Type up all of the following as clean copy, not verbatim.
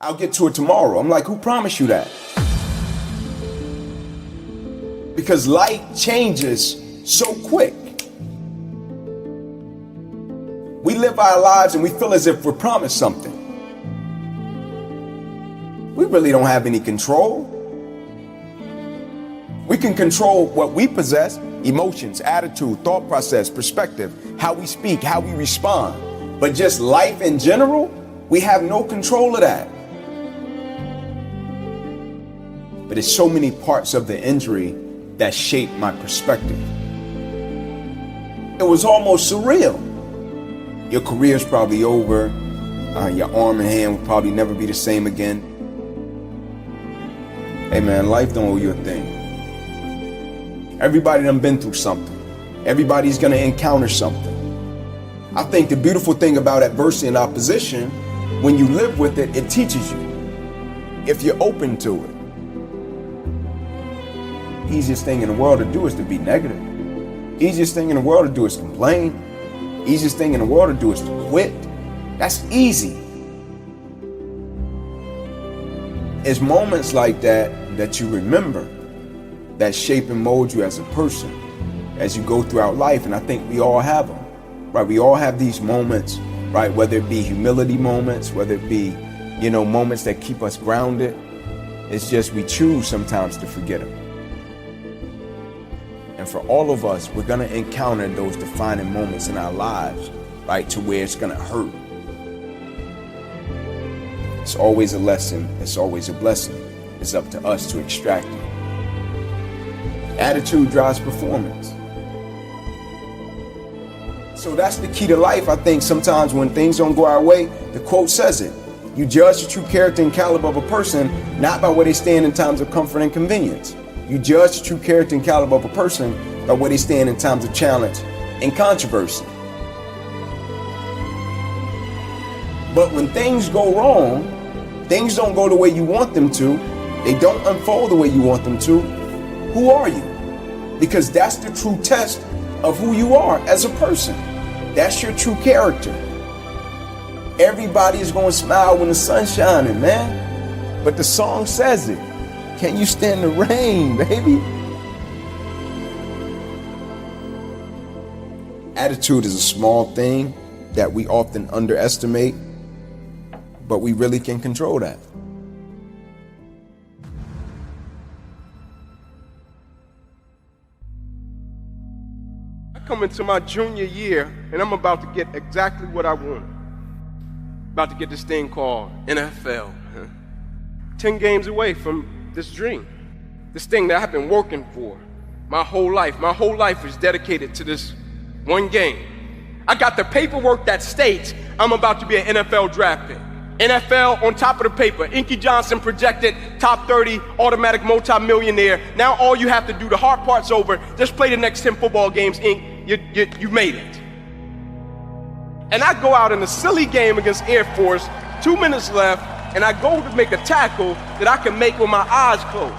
I'll get to it tomorrow. I'm like, who promised you that? Because life changes so quick. We live our lives and we feel as if we're promised something. We really don't have any control. We can control what we possess: emotions, attitude, thought process, perspective, how we speak, how we respond. But just life in general, we have no control of that. But it's so many parts of the injury that shaped my perspective. It was almost surreal. Your career's probably over. Your arm and hand will probably never be the same again. Hey man, life don't owe you a thing. Everybody done been through something. Everybody's gonna encounter something. I think the beautiful thing about adversity and opposition, when you live with it, it teaches you. If you're open to it. Easiest thing in the world to do is to be negative. Easiest thing in the world to do is complain. Easiest thing in the world to do is to quit. That's easy. It's moments like that that you remember that shape and mold you as a person as you go throughout life. And I think we all have them, right? We all have these moments, right? Whether it be humility moments, whether it be, moments that keep us grounded. It's just we choose sometimes to forget them. And for all of us, we're gonna encounter those defining moments in our lives, right? To where it's gonna hurt. It's always a lesson. It's always a blessing. It's up to us to extract it. Attitude drives performance. So that's the key to life. I think sometimes when things don't go our way, the quote says it. You judge the true character and caliber of a person not by where they stand in times of comfort and convenience. You judge the true character and caliber of a person by where they stand in times of challenge and controversy. But when things go wrong, things don't go the way you want them to, they don't unfold the way you want them to, who are you? Because that's the true test of who you are as a person. That's your true character. Everybody is going to smile when the sun's shining, man. But the song says it. Can you stand the rain, baby? Attitude is a small thing that we often underestimate, but we really can control that. I come into my junior year and I'm about to get exactly what I want. About to get this thing called NFL. 10 games away from this dream. This thing that I've been working for my whole life. My whole life is dedicated to this one game. I got the paperwork that states I'm about to be an NFL draft pick. NFL on top of the paper. Inky Johnson projected top 30 automatic multi-millionaire. Now all you have to do, the hard part's over. Just play the next 10 football games, Ink. You made it. And I go out in a silly game against Air Force, 2 minutes left, and I go to make a tackle that I can make with my eyes closed.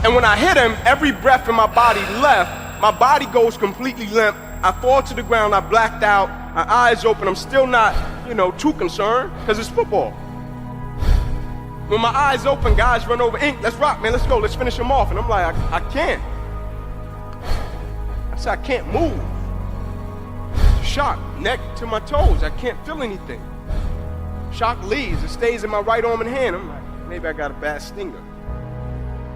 And when I hit him, every breath in my body left. My body goes completely limp. I fall to the ground, I blacked out, my eyes open. I'm still not, too concerned, because it's football. When my eyes open, guys run over, Ink, let's rock, man, let's go, let's finish him off. And I'm like, I can't. I said, I can't move. Shock, neck to my toes, I can't feel anything. Shock leaves, it stays in my right arm and hand. I'm like, maybe I got a bad stinger.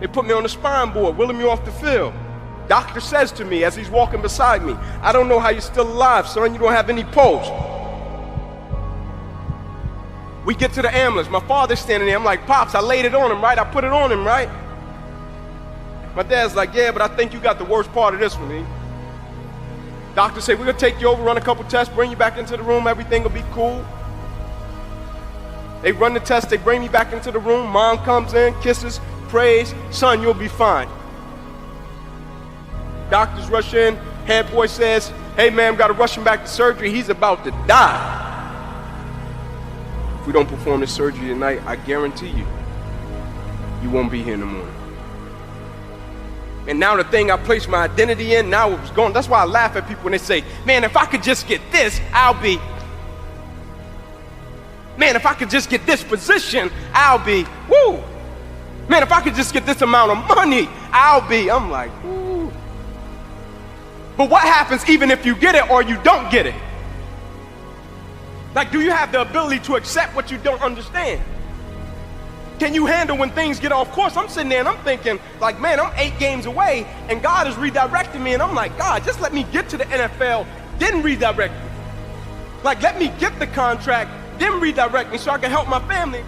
They put me on the spine board, wheeling me off the field. Doctor says to me as he's walking beside me, I don't know how you're still alive, son, you don't have any pulse. We get to the ambulance, my father's standing there, I'm like, Pops, I laid it on him, right? I put it on him, right? My dad's like, yeah, but I think you got the worst part of this one, E. Doctor said, we're gonna take you over, run a couple tests, bring you back into the room, everything will be cool. They run the test, they bring me back into the room, mom comes in, kisses, prays, son, you'll be fine. Doctors rush in, head boy says, hey man, gotta rush him back to surgery, he's about to die. If we don't perform this surgery tonight, I guarantee you, you won't be here in the morning. And now the thing I placed my identity in, now it was gone. That's why I laugh at people when they say, man, if I could just get this, I'll be. man, if I could just get this position, I'll be, woo. Man, if I could just get this amount of money, I'm like, woo. But what happens even if you get it or you don't get it? Like, do you have the ability to accept what you don't understand? Can you handle when things get off course? I'm sitting there and I'm thinking, like, man, I'm 8 games away and God is redirecting me. And I'm like, God, just let me get to the NFL, then redirect me. Like, let me get the contract, then redirect me so I can help my family.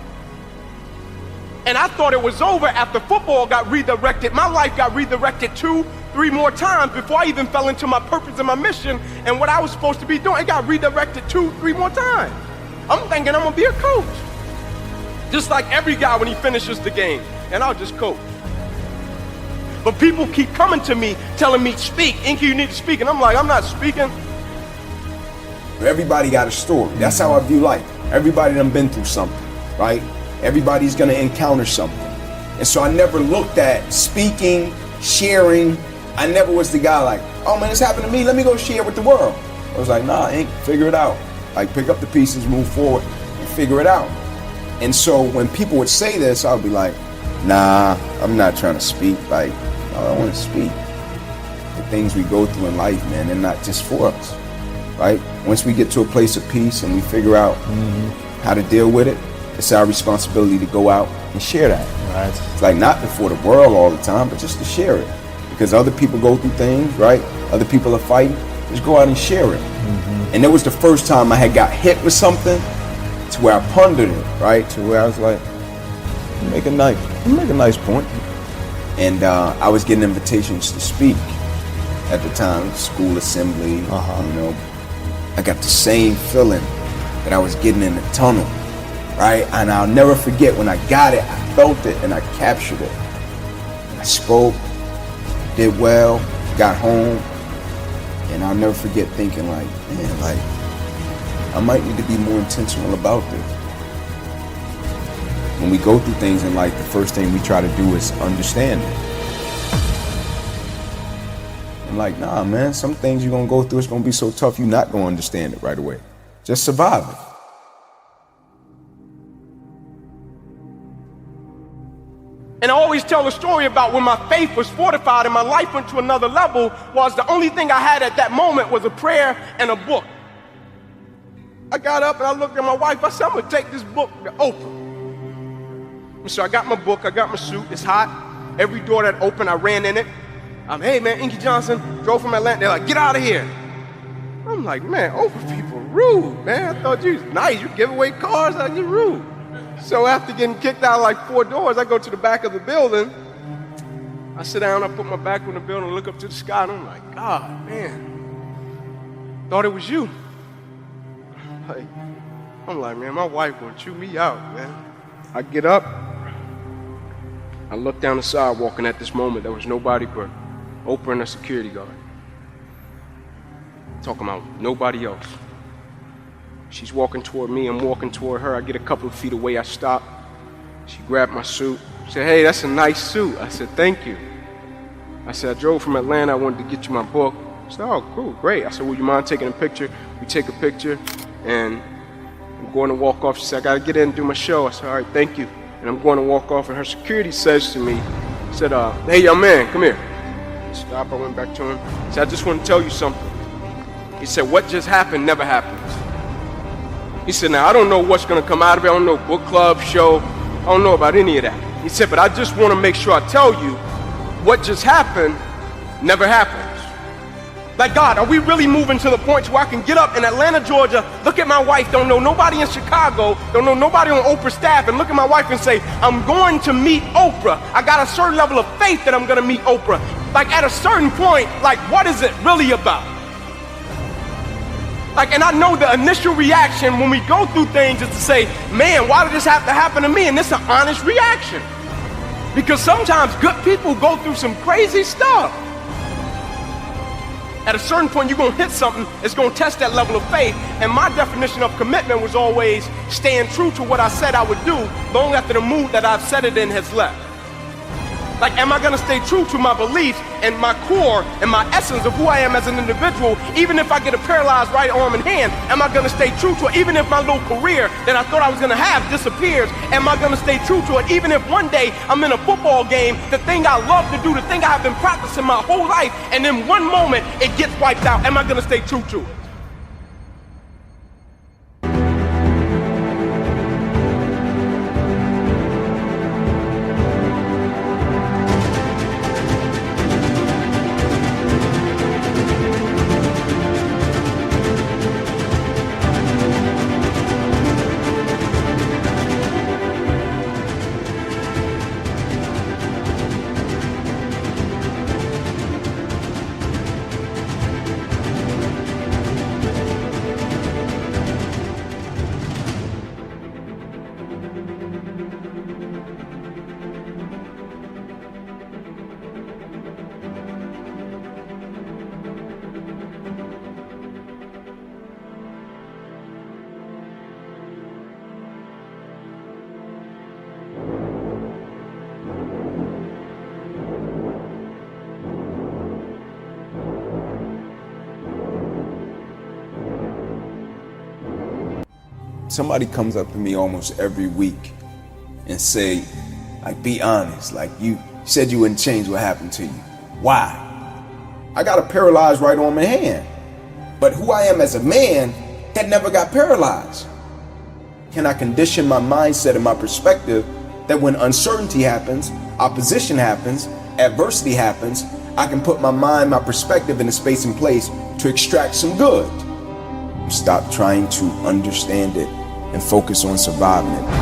And I thought it was over after football got redirected. My life got redirected 2, 3 more times before I even fell into my purpose and my mission and what I was supposed to be doing. It got redirected 2, 3 more times. I'm thinking I'm gonna be a coach. Just like every guy when he finishes the game, and I'll just coach. But people keep coming to me, telling me, speak, Inky, you need to speak. And I'm like, I'm not speaking. Everybody got a story. That's how I view life. Everybody done been through something, right? Everybody's gonna encounter something. And so I never looked at speaking, sharing. I never was the guy like, oh man, this happened to me, let me go share with the world. I was like, nah, Ink, figure it out. Like, pick up the pieces, move forward, and figure it out. And so when people would say this, I would be like, nah, I'm not trying to speak. Like, I don't want to speak. The things we go through in life, man, they're not just for us, right? Once we get to a place of peace and we figure out how to deal with it, it's our responsibility to go out and share that. Right. It's like not before the world all the time, but just to share it. Because other people go through things, right? Other people are fighting. Just go out and share it. And that was the first time I had got hit with something to where I pondered it, right? To where I was like, you make a nice point. And I was getting invitations to speak at the time, school assembly, you know. I got the same feeling that I was getting in the tunnel, right? And I'll never forget when I got it, I felt it and I captured it. I spoke, did well, got home, and I'll never forget thinking like, man, like, I might need to be more intentional about this. When we go through things in life, the first thing we try to do is understand it. I'm like, nah, man, some things you're gonna go through, it's gonna be so tough, you're not gonna understand it right away. Just survive it. And I always tell a story about when my faith was fortified and my life went to another level was the only thing I had at that moment was a prayer and a book. I got up and I looked at my wife. I said, I'm going to take this book to Oprah. And so I got my book. I got my suit. It's hot. Every door that opened, I ran in it. I'm, hey, man, Inky Johnson, drove from Atlanta. They're like, get out of here. I'm like, man, Oprah people rude, man. I thought you was nice. You give away cars. Like, you're rude. So after getting kicked out like 4 doors, I go to the back of the building. I sit down. I put my back on the building, look up to the sky, and I'm like, God, man, thought it was you. I'm like, man, my wife gonna chew me out, man. I get up, I look down the sidewalk, and at this moment, there was nobody but Oprah and a security guard. Talking about nobody else. She's walking toward me, I'm walking toward her. I get a couple of feet away, I stop. She grabbed my suit. She said, hey, that's a nice suit. I said, thank you. I said, I drove from Atlanta, I wanted to get you my book. She said, oh, cool, great. I said, would you mind taking a picture? We take a picture, and I'm going to walk off. She said, I got to get in and do my show. I said, all right, thank you. And I'm going to walk off, and her security says to me, said, hey, young man, come here. I stopped, I went back to him. He said, I just want to tell you something. He said, what just happened never happens. He said, now, I don't know what's going to come out of it. I don't know, book club, show. I don't know about any of that. He said, but I just want to make sure I tell you what just happened never happens. Like, God, are we really moving to the point where I can get up in Atlanta, Georgia, look at my wife, don't know nobody in Chicago, don't know nobody on Oprah's staff, and look at my wife and say, I'm going to meet Oprah. I got a certain level of faith that I'm going to meet Oprah. Like, at a certain point, like, what is it really about? Like, and I know the initial reaction when we go through things is to say, man, why did this have to happen to me? And it's an honest reaction. Because sometimes good people go through some crazy stuff. At a certain point, you're going to hit something that's going to test that level of faith. And my definition of commitment was always staying true to what I said I would do long after the mood that I've set it in has left. Like, am I gonna stay true to my beliefs and my core and my essence of who I am as an individual? Even if I get a paralyzed right arm and hand, am I gonna stay true to it? Even if my little career that I thought I was gonna have disappears, am I gonna stay true to it? Even if one day I'm in a football game, the thing I love to do, the thing I have been practicing my whole life, and in one moment it gets wiped out, am I gonna stay true to it? Somebody comes up to me almost every week and say, like, be honest, like, you said you wouldn't change, what happened to you? Why? I got a paralyzed right arm and hand, but who I am as a man, that never got paralyzed. Can I condition my mindset and my perspective that when uncertainty happens, opposition happens, adversity happens, I can put my mind, my perspective in a space and place to extract some good? Stop trying to understand it and focus on surviving it.